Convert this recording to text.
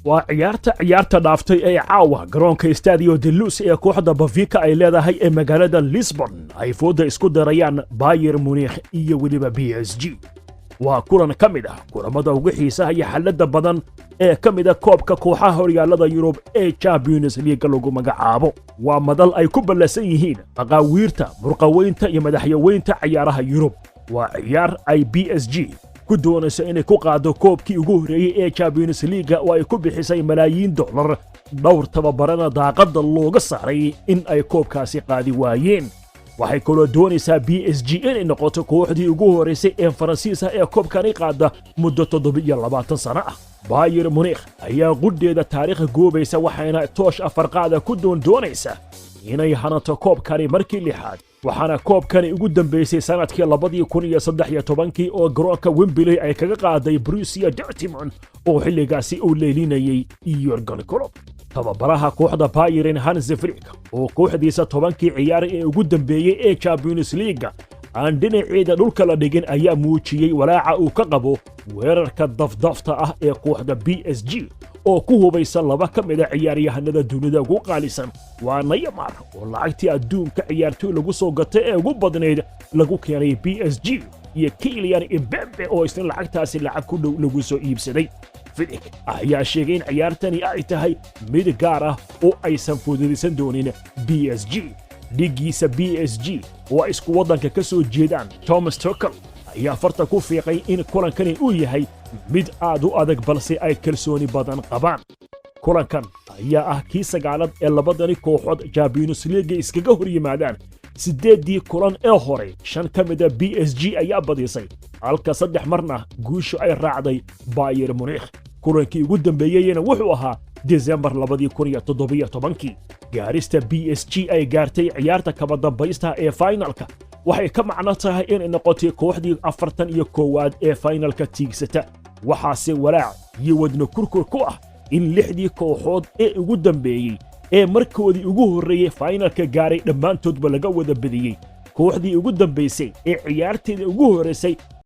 waa ciyaarta dhaaftay ee caawa garoonka Stadio de Luz ee kooxda Benfica ay leedahay ee magaalada Lisbon ay fooda isku darayaan Bayern Munich iyo waliba PSG. waa kulan ka mid ah kulamada ugu xiisaha iyo xalada badan ee ka mid ah koobka kooxaha horyaalada Yurub ee Champions League lagu magacaabo. waa madal ay ku ballasan yihiin maqaawiirta murqaweynta iyo madaxyaweynta ciyaaraha Yurub. waa ciyaar ay PSG ku doonayso inay ku qaado koobkii ugu horeeyay ee Champions League oo ay ku bixisay malaayiin dollar. dhowr tababarana daaqada looga saaray in ay koobkaasi qaadi waayeen. waxay kaloo doonaysaa PSG inay noqoto kooxdii ugu horeysay ee Faransiiska ee koobkani qaada muddo 27 sano ah. Bayern Munich ayaa qudheeda taariikh goobaysa waxayna toosh afar qaada ku doonaysaa inay hanato koobkani markii lixaad. waxaana koobkani ugu dambeysay sanadkii 2013 oo garoonka Wembley ay kaga qaaday Borussia Dortmund oo xilligaasi uu leelinayay Jurgen Klopp. tababaraha kooxda Bayern Hans Flick oo kooxdiisa 10 ciyaar ee ugu dambeeyay ee Champions League aan dhinaceeda dhulka la dhigin ayaa muujiyay walaaca uu ka qabo weerarka dafdafta ah ee kooxda PSG oo ku hubaysan laba ka mid ah ciyaaryahanada dunida ugu qaalisan. waa Neymar oo lacagtii adduunka ciyaartoy lagu soo gatay ee ugu badneyd lagu keenay PSG iyo Kylian Mbappe oo isna lacagtaasi lacag ku dhow lagu soo iibsaday. Flick ayaa sheegay in ciyaartani ay tahay mid gaar ah oo aysan fududeysan doonin PSG. dhigiisa PSG oo isku wadanka ka soo jeedaan Thomas Tuchel ayaa farta ku fiiqay in kulankani uu yahay mid aad u adag balse ay kalsooni badan qabaan. kulankan ayaa ah kii sagaalaad ee labadani kooxood Champions League iskaga hor yimaadaan. 8 kulan ee hore 5 ka mid ah PSG ayaa badisay halka 3 marna guushu ay raacday Bayern Munich. kulankii ugu dambeeyayna wuxuu ahaa December 2017. gaarista PSG ay gaartay ciyaarta kaba dambaysta ee finalka waxay ka macno tahay inay noqotay kooxdii 41aad ee finalka tiigsata. waxaase walaac iyo wadno kurkur ku ah in 6 kooxood ee ugu dambeeyay ee markoodii ugu horeeyay finalka gaaray dhammaantoodba laga wada badiyay. kooxdii ugu dambeysay ee ciyaarteeda ugu horeysay